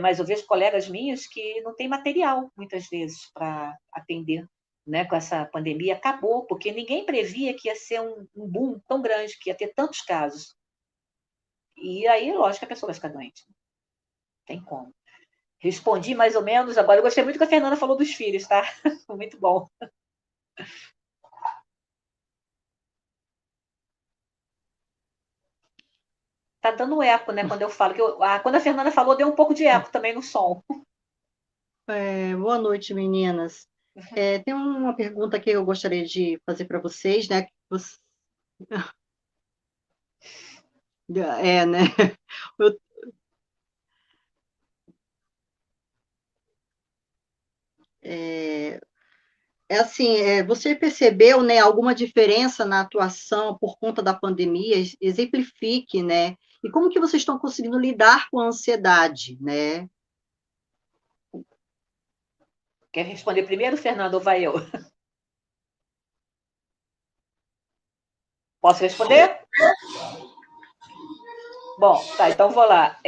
Mas eu vejo colegas minhas que não têm material, muitas vezes, para atender, né? Com essa pandemia. Acabou, porque ninguém previa que ia ser um boom tão grande, que ia ter tantos casos. E aí, lógico que a pessoa vai ficar doente. Não tem como. Respondi mais ou menos. Agora, eu gostei muito que a Fernanda falou dos filhos, tá? Muito bom. Tá dando eco, né? Quando eu falo. Quando a Fernanda falou, deu um pouco de eco também no som. Boa noite, meninas. Tem uma pergunta que eu gostaria de fazer para vocês, né? Né? Eu- assim, você percebeu, né, alguma diferença na atuação por conta da pandemia? Exemplifique, né? E como que vocês estão conseguindo lidar com a ansiedade, né? Quer responder primeiro, Fernanda, ou vai eu? Posso responder? Bom, tá, então vou lá.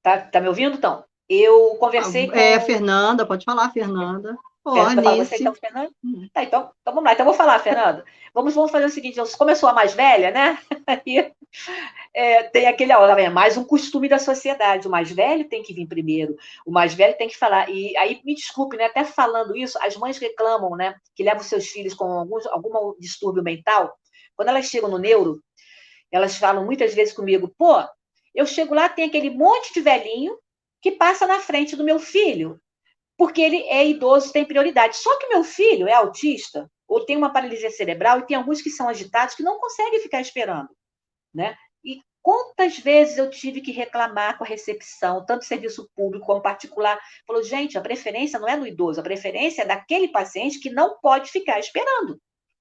Tá me ouvindo, então? Eu conversei com... Fernanda, pode falar, Fernanda. Fernanda, fala você Nice. então, Fernanda? Tá, então vamos lá. Então vou falar, Fernanda. Vamos fazer o seguinte, como eu sou a mais velha, né? Aí, tem aquele, mais um costume da sociedade. O mais velho tem que vir primeiro, o mais velho tem que falar. E aí, me desculpe, né? Até falando isso, as mães reclamam, né? Que levam seus filhos com algum distúrbio mental. Quando elas chegam no neuro, elas falam muitas vezes comigo, pô, eu chego lá, tem aquele monte de velhinho que passa na frente do meu filho, porque ele é idoso, tem prioridade. Só que meu filho é autista, ou tem uma paralisia cerebral, e tem alguns que são agitados que não conseguem ficar esperando, né? E quantas vezes eu tive que reclamar com a recepção, tanto serviço público como particular, falou, gente, a preferência não é no idoso, a preferência é daquele paciente que não pode ficar esperando.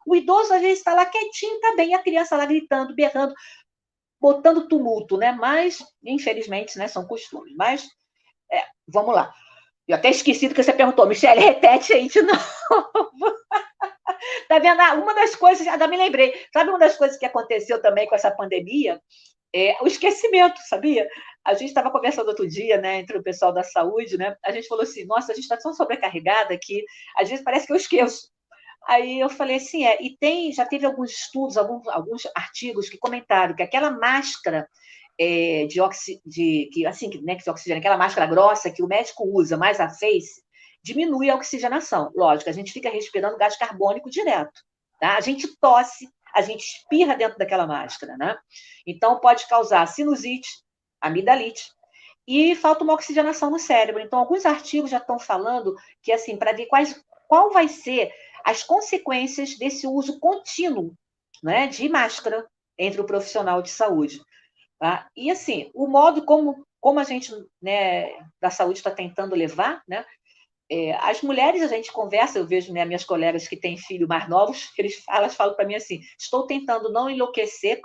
O idoso, às vezes, está lá quietinho, está bem, a criança lá gritando, berrando, botando tumulto, né? Mas, infelizmente, né, são costumes. Mas, vamos lá. Eu até esqueci do que você perguntou. Michele, repete aí de novo. Tá vendo? Uma das coisas, ainda me lembrei, sabe uma das coisas que aconteceu também com essa pandemia? O esquecimento, sabia? A gente estava conversando outro dia, né, entre o pessoal da saúde, né? A gente falou assim, nossa, a gente está tão sobrecarregada que às vezes parece que eu esqueço. Aí eu falei assim, e já teve alguns estudos, alguns artigos que comentaram que aquela máscara de oxigênio, aquela máscara grossa que o médico usa, mais a face, diminui a oxigenação. Lógico, a gente fica respirando gás carbônico direto. Tá? A gente tosse, a gente espirra dentro daquela máscara, né? Então pode causar sinusite, amidalite, e falta uma oxigenação no cérebro. Então, alguns artigos já estão falando que, assim, para ver qual vai ser as consequências desse uso contínuo, né, de máscara entre o profissional de saúde. Tá? E, assim, o modo como a gente, né, da saúde está tentando levar, né, as mulheres, a gente conversa, eu vejo, né, minhas colegas que têm filhos mais novos, elas falam para mim assim, estou tentando não enlouquecer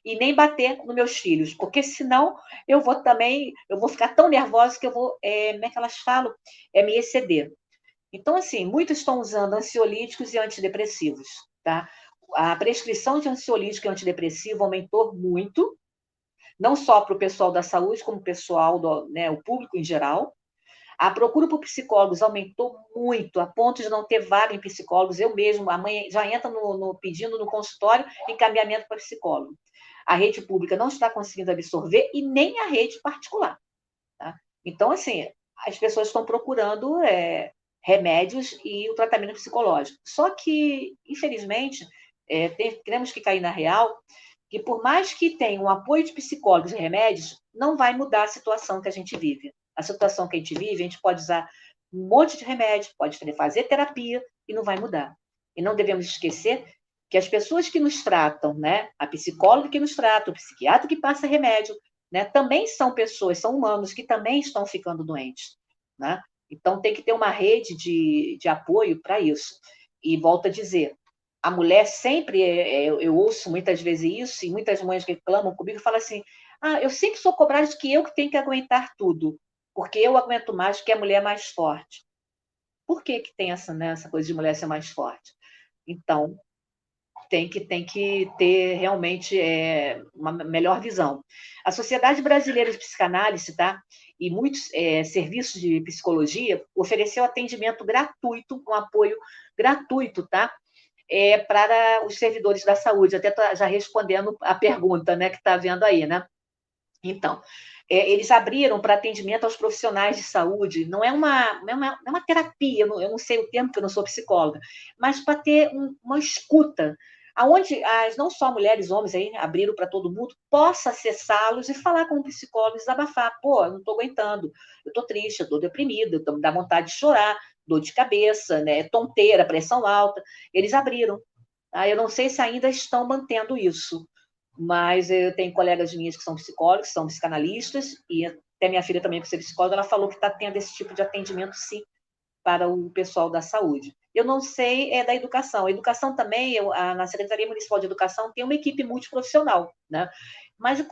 e nem bater nos meus filhos, porque senão eu vou ficar tão nervosa que eu vou, como é que elas falam? Me exceder. Então, assim, muitos estão usando ansiolíticos e antidepressivos, tá? A prescrição de ansiolítico e antidepressivo aumentou muito, não só para o pessoal da saúde, como o pessoal, o público em geral. A procura por psicólogos aumentou muito, a ponto de não ter vaga em psicólogos. Eu mesmo, a mãe já entra pedindo no consultório encaminhamento para psicólogo. A rede pública não está conseguindo absorver e nem a rede particular. Tá? Então, assim, as pessoas estão procurando remédios e o tratamento psicológico. Só que, infelizmente, temos que cair na real que, por mais que tenha um apoio de psicólogos e remédios, não vai mudar a situação que a gente vive. A situação que a gente vive, a gente pode usar um monte de remédio, pode fazer terapia e não vai mudar. E não devemos esquecer que as pessoas que nos tratam, né, a psicóloga que nos trata, o psiquiatra que passa remédio, né, também são pessoas, são humanos que também estão ficando doentes, né? Então, tem que ter uma rede de apoio para isso. E volto a dizer, a mulher sempre, eu ouço muitas vezes isso, e muitas mães reclamam comigo e falam assim, eu sempre sou cobrada de que eu que tenho que aguentar tudo, porque eu aguento mais, porque a mulher é mais forte. Por que tem essa coisa de mulher ser mais forte? Então, tem que ter realmente uma melhor visão. A Sociedade Brasileira de Psicanálise, tá? E muitos serviços de psicologia ofereceu atendimento gratuito, um apoio gratuito, tá? Para os servidores da saúde, até já respondendo a pergunta, né, que está vendo aí, né? Então, eles abriram para atendimento aos profissionais de saúde, não é uma terapia, eu não sei o termo, porque eu não sou psicóloga, mas para ter uma escuta, aonde não só mulheres, homens aí abriram para todo mundo, possa acessá-los e falar com o psicólogo, desabafar, eu não estou aguentando, eu estou triste, eu estou deprimida, dá vontade de chorar, dor de cabeça, né, tonteira, pressão alta, eles abriram. Tá? Eu não sei se ainda estão mantendo isso, mas eu tenho colegas minhas que são psicólogos, são psicanalistas, e até minha filha também, por ser psicóloga, ela falou que está tendo esse tipo de atendimento, sim, para o pessoal da saúde. Eu não sei da educação. A educação também, na Secretaria Municipal de Educação, tem uma equipe multiprofissional, né? Mas,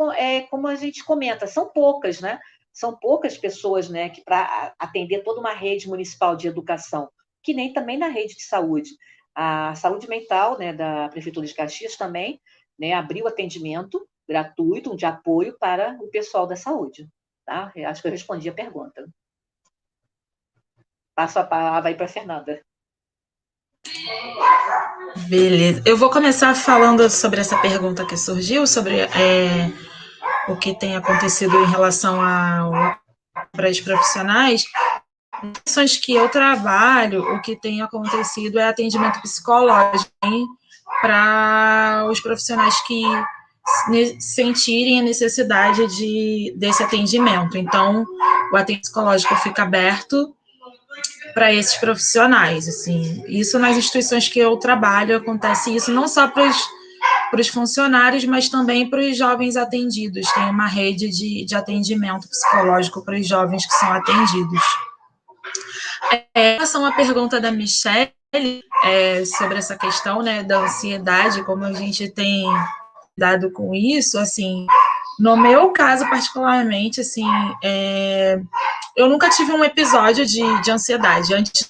como a gente comenta, são poucas, né? São poucas pessoas, né, que para atender toda uma rede municipal de educação, que nem também na rede de saúde. A saúde mental, né, da Prefeitura de Caxias também, né, abriu atendimento gratuito, de apoio para o pessoal da saúde. Tá? Eu acho que eu respondi a pergunta. Passo a palavra aí para a Fernanda. Beleza. Eu vou começar falando sobre essa pergunta que surgiu, sobre o que tem acontecido em relação para os profissionais. Nas ações que eu trabalho, o que tem acontecido é atendimento psicológico para os profissionais que sentirem a necessidade desse atendimento. Então, o atendimento psicológico fica aberto para esses profissionais. Assim, isso nas instituições que eu trabalho, acontece isso não só para os funcionários, mas também para os jovens atendidos. Tem uma rede de atendimento psicológico para os jovens que são atendidos. Em relação à pergunta da Michelle, sobre essa questão, né, da ansiedade, como a gente tem lidado com isso, assim, no meu caso, particularmente, assim, eu nunca tive um episódio de ansiedade antes,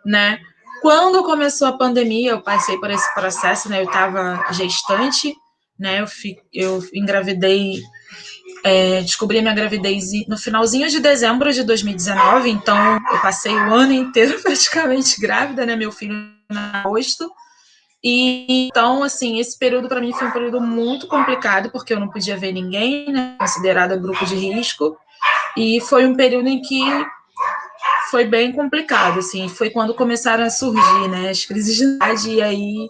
né? Quando começou a pandemia, eu passei por esse processo, né? Eu estava gestante, né? Eu engravidei, descobri minha gravidez no finalzinho de dezembro de 2019, então eu passei o ano inteiro praticamente grávida, né? Meu filho em agosto. E então, assim, esse período para mim foi um período muito complicado, porque eu não podia ver ninguém, né? Considerada grupo de risco. E foi um período em que foi bem complicado, assim, foi quando começaram a surgir, né, as crises de ansiedade, e aí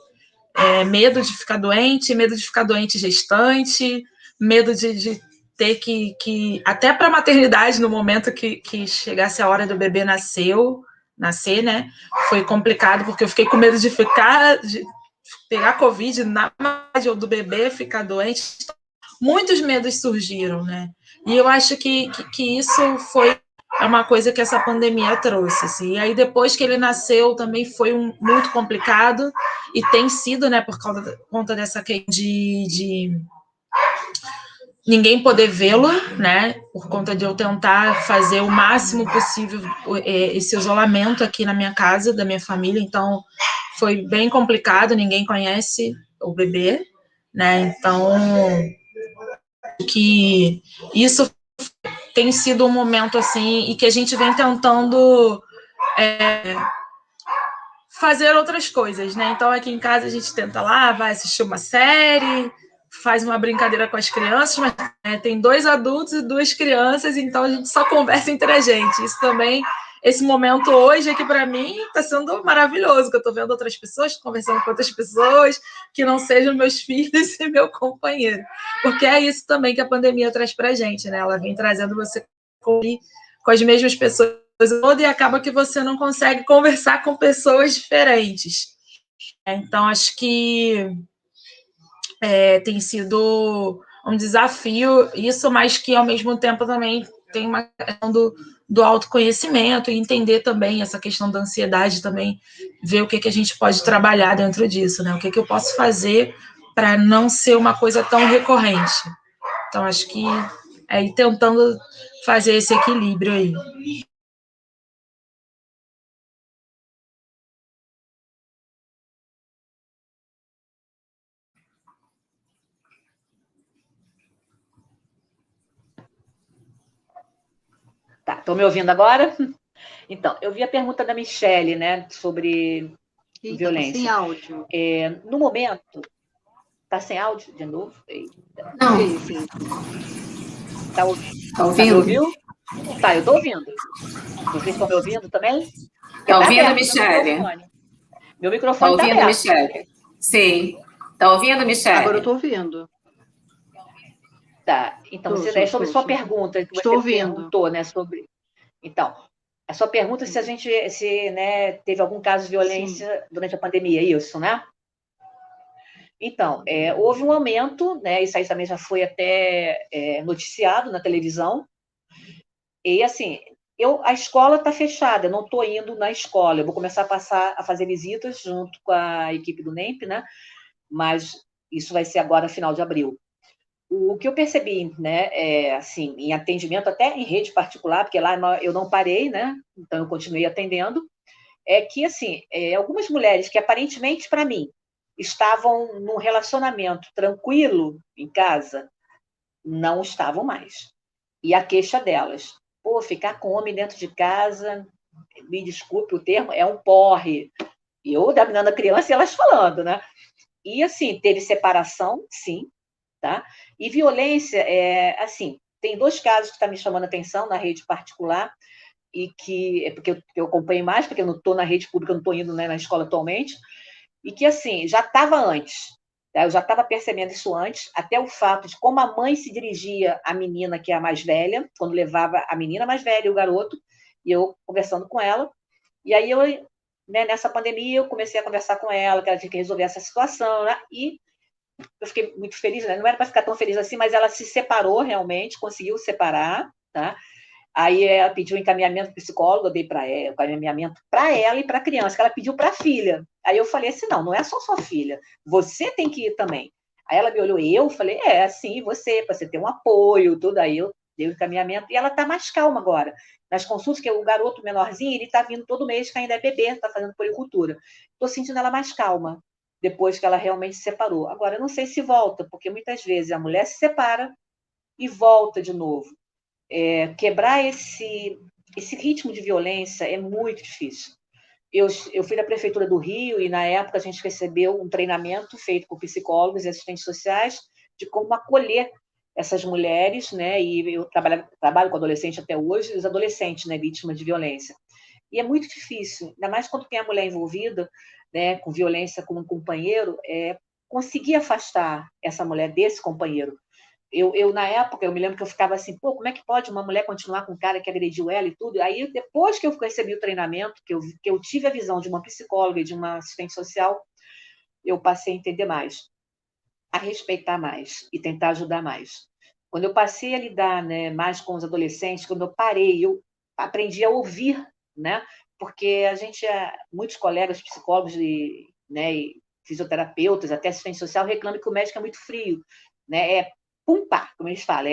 medo de ficar doente gestante, medo de ter que até para a maternidade, no momento que chegasse a hora do bebê nascer, né, foi complicado, porque eu fiquei com medo de pegar Covid na maternidade ou do bebê ficar doente. Muitos medos surgiram, né, e eu acho que isso foi é uma coisa que essa pandemia trouxe, assim. E aí, depois que ele nasceu, também foi muito complicado, e tem sido, né, por conta dessa questão de ninguém poder vê-lo, né, por conta de eu tentar fazer o máximo possível esse isolamento aqui na minha casa, da minha família, então foi bem complicado, ninguém conhece o bebê, né, então que isso tem sido um momento, assim, e que a gente vem tentando fazer outras coisas, né, então aqui em casa a gente tenta lá, vai assistir uma série, faz uma brincadeira com as crianças, mas tem 2 adultos e 2 crianças, então a gente só conversa entre a gente. Isso também, esse momento hoje aqui para mim está sendo maravilhoso, que eu estou vendo outras pessoas, conversando com outras pessoas que não sejam meus filhos e meu companheiro. Porque é isso também que a pandemia traz para a gente, né? Ela vem trazendo você com as mesmas pessoas e acaba que você não consegue conversar com pessoas diferentes. Então, acho que tem sido um desafio isso, mas que ao mesmo tempo também tem uma questão do autoconhecimento e entender também essa questão da ansiedade também, ver o que a gente pode trabalhar dentro disso, né? O que eu posso fazer para não ser uma coisa tão recorrente. Então, acho que é ir tentando fazer esse equilíbrio aí. Tá, estão me ouvindo agora? Então, eu vi a pergunta da Michele, né, sobre violência. Sem áudio. No momento... Tá sem áudio de novo? Não. Tá ouvindo? Tá ouvindo? ouviu? Tá, eu tô ouvindo. Vocês estão me ouvindo também? Tá ouvindo, aberto, Michele? Meu microfone tá ouvindo, aberto. Michele? Sim. Tá ouvindo, Michele? Agora eu tô ouvindo. Tá, então sobre sua pergunta que você perguntou, né, sobre... Então, a sua pergunta se a gente né, teve algum caso de violência durante a pandemia, isso, né? Então, houve um aumento, né, isso aí também já foi até noticiado na televisão, e assim, a escola está fechada, eu não estou indo na escola, eu vou começar a fazer visitas junto com a equipe do NEMP, né, mas isso vai ser agora final de abril. O que eu percebi, né, assim, em atendimento até em rede particular, porque lá eu não parei, né, então eu continuei atendendo, é que, assim, algumas mulheres que aparentemente, para mim, estavam num relacionamento tranquilo em casa, não estavam mais. E a queixa delas, ficar com homem dentro de casa, me desculpe o termo, é um porre. E eu dominando a criança e elas falando, né? E, assim, teve separação, sim, tá? E violência, assim, tem 2 casos que estão me chamando a atenção na rede particular, e que é porque eu acompanho mais, porque eu não estou na rede pública, eu não estou indo, né, na escola atualmente, e que, assim, já estava antes, tá? Eu já estava percebendo isso antes, até o fato de como a mãe se dirigia à menina que é a mais velha, quando levava a menina mais velha e o garoto, e eu conversando com ela, e aí né, nessa pandemia, eu comecei a conversar com ela, que ela tinha que resolver essa situação, né? E eu fiquei muito feliz, né? Não era para ficar tão feliz assim, mas ela se separou realmente, conseguiu separar, tá? Aí ela pediu encaminhamento para psicólogo, eu dei para ela, encaminhamento para ela e para a criança, que ela pediu para a filha. Aí eu falei assim, não é só sua filha, você tem que ir também. Aí ela me olhou, eu falei, sim, você, para você ter um apoio, tudo. Aí eu dei o encaminhamento, e ela está mais calma agora. Nas consultas, que o garoto menorzinho, ele está vindo todo mês, que ainda é bebê, está fazendo puericultura. Estou sentindo ela mais calma, depois que ela realmente se separou. Agora, eu não sei se volta, porque muitas vezes a mulher se separa e volta de novo. Quebrar esse ritmo de violência é muito difícil. Eu fui da Prefeitura do Rio e, na época, a gente recebeu um treinamento feito por psicólogos e assistentes sociais de como acolher essas mulheres, né? E eu trabalho com adolescente até hoje, os adolescentes, né, vítimas de violência. E é muito difícil, ainda mais quando tem a mulher envolvida, né, com violência com um companheiro, conseguir afastar essa mulher desse companheiro. Na época, eu me lembro que eu ficava assim, como é que pode uma mulher continuar com um cara que agrediu ela e tudo? Aí, depois que eu recebi o treinamento, que eu tive a visão de uma psicóloga e de uma assistente social, eu passei a entender mais, a respeitar mais e tentar ajudar mais. Quando eu passei a lidar, né, mais com os adolescentes, quando eu parei, aprendi a ouvir, né? Porque a gente, muitos colegas psicólogos né, e fisioterapeutas, até assistente social, reclamam que o médico é muito frio, né? Pum, pá, como eles falam.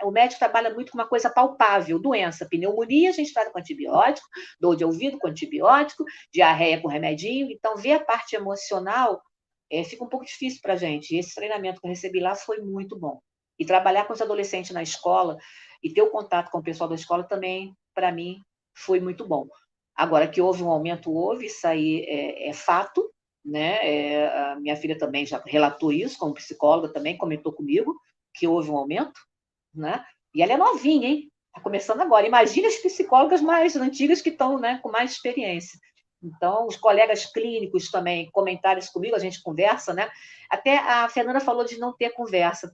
O médico trabalha muito com uma coisa palpável, doença, pneumonia, a gente trata com antibiótico, dor de ouvido com antibiótico, diarreia com remedinho. Então, ver a parte emocional fica um pouco difícil para a gente. E esse treinamento que eu recebi lá foi muito bom. E trabalhar com os adolescentes na escola e ter o contato com o pessoal da escola também, para mim, foi muito bom. Agora, que houve um aumento, houve, isso aí é fato, né? A minha filha também já relatou isso, como psicóloga também, comentou comigo que houve um aumento, né? E ela é novinha, hein? Está começando agora. Imagina as psicólogas mais antigas que estão, né, com mais experiência. Então, os colegas clínicos também comentaram isso comigo, a gente conversa, né? Até a Fernanda falou de não ter conversa.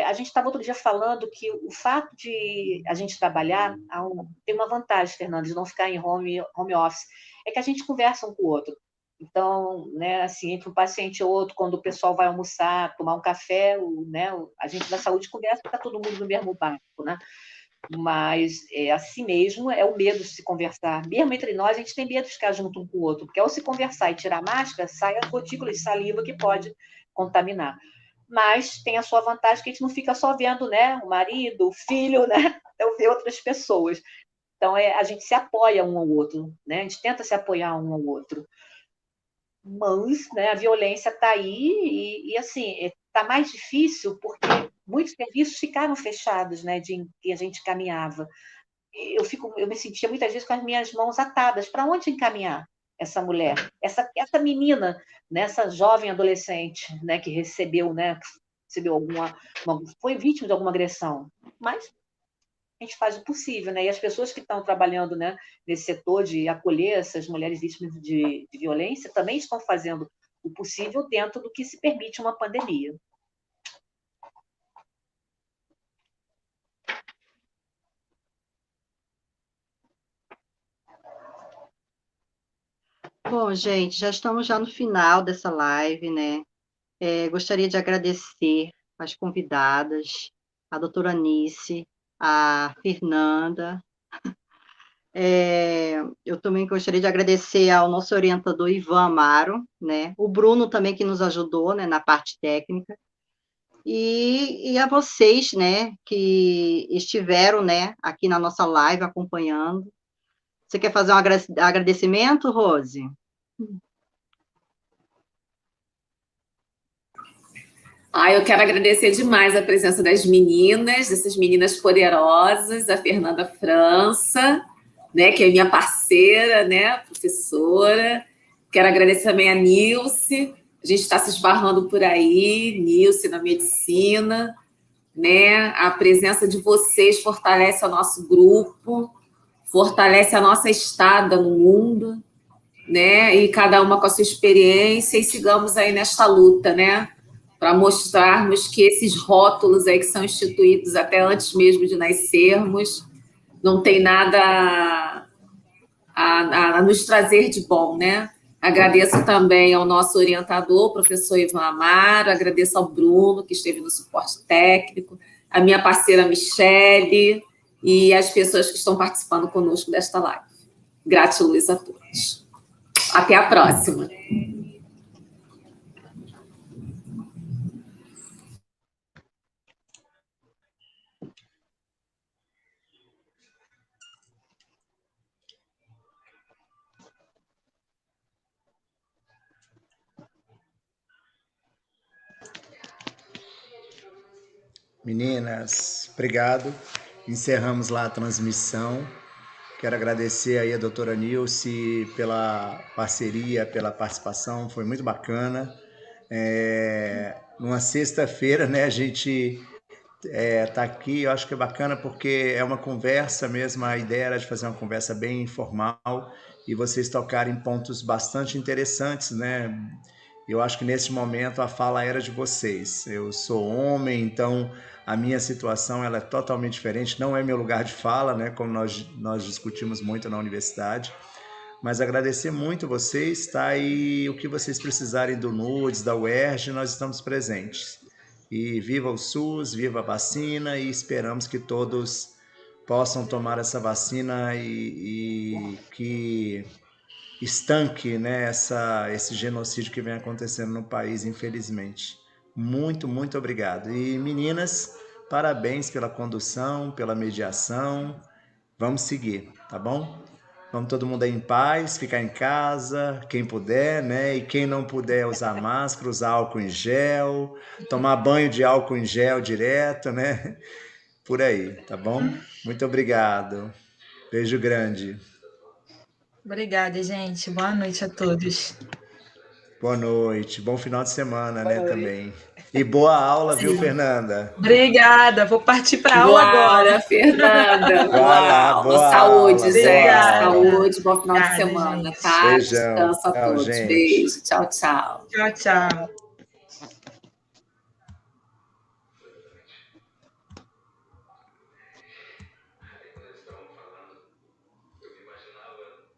A gente estava outro dia falando que o fato de a gente trabalhar tem uma vantagem, Fernanda, de não ficar em home office, é que a gente conversa um com o outro. Então, né, assim, entre um paciente e outro, quando o pessoal vai almoçar, tomar um café, né, a gente da saúde conversa, está todo mundo no mesmo barco, né? Mas assim mesmo é o medo de se conversar. Mesmo entre nós, a gente tem medo de ficar junto um com o outro, porque ao se conversar e tirar a máscara, sai as gotículas de saliva que pode contaminar. Mas tem a sua vantagem que a gente não fica só vendo, né, o marido, o filho, né, eu ver outras pessoas. Então, a gente se apoia um ao outro, né? A gente tenta se apoiar um ao outro. Mas, né, a violência está aí e assim, está mais difícil porque muitos serviços ficaram fechados, né, de que a gente caminhava. Eu me sentia muitas vezes com as minhas mãos atadas. Para onde encaminhar essa mulher? Essa menina, né, essa jovem adolescente, né, que recebeu, né, foi vítima de alguma agressão. Mas a gente faz o possível, né? E as pessoas que estão trabalhando, né, nesse setor de acolher essas mulheres vítimas de violência também estão fazendo o possível dentro do que se permite uma pandemia. Bom, gente, já estamos já no final dessa live, né? Gostaria de agradecer as convidadas, a doutora Anice, a Fernanda. Eu também gostaria de agradecer ao nosso orientador Ivan Amaro, né? O Bruno também que nos ajudou, né, na parte técnica. E a vocês, né, que estiveram, né, aqui na nossa live acompanhando. Você quer fazer um agradecimento, Rose? Eu quero agradecer demais a presença das meninas, dessas meninas poderosas, a Fernanda França, né, que é minha parceira, né, professora. Quero agradecer também a Nilce, a gente está se esbarrando por aí, Nilce na medicina, né? A presença de vocês fortalece o nosso grupo, fortalece a nossa estada no mundo, né? E cada uma com a sua experiência, e sigamos aí nesta luta, né? Para mostrarmos que esses rótulos aí que são instituídos até antes mesmo de nascermos, não tem nada a nos trazer de bom, né? Agradeço também ao nosso orientador, professor Ivan Amaro, agradeço ao Bruno, que esteve no suporte técnico, a minha parceira Michele e as pessoas que estão participando conosco desta live. Gratiluz a todos. Até a próxima. Meninas, obrigado. Encerramos lá a transmissão. Quero agradecer aí a doutora Nilce pela parceria, pela participação, foi muito bacana. Numa sexta-feira, né, a gente tá aqui, eu acho que é bacana porque é uma conversa mesmo, a ideia era de fazer uma conversa bem informal e vocês tocarem pontos bastante interessantes, né? Eu acho que nesse momento a fala era de vocês. Eu sou homem, então a minha situação ela é totalmente diferente, não é meu lugar de fala, né? Como nós discutimos muito na universidade. Mas agradecer muito vocês, tá? E o que vocês precisarem do NUDES, da UERJ, nós estamos presentes. E viva o SUS, viva a vacina e esperamos que todos possam tomar essa vacina e que estanque, né, esse genocídio que vem acontecendo no país, infelizmente. Muito, muito obrigado. E meninas, parabéns pela condução, pela mediação. Vamos seguir, tá bom? Vamos todo mundo aí em paz, ficar em casa, quem puder, né? E quem não puder usar máscara, usar álcool em gel, tomar banho de álcool em gel direto, né? Por aí, tá bom? Muito obrigado. Beijo grande. Obrigada, gente. Boa noite a todos. Boa noite. Bom final de semana, né, também. E boa aula, viu, Fernanda? Obrigada. Vou partir para a aula agora. Bora, Fernanda. Vai lá, boa saúde, aula, gente. boa aula. Saúde, bom final de Obrigada, semana, gente. tá? Beijão. Descansa a Tchau, todos. gente. Beijo. Tchau, tchau. Tchau, tchau.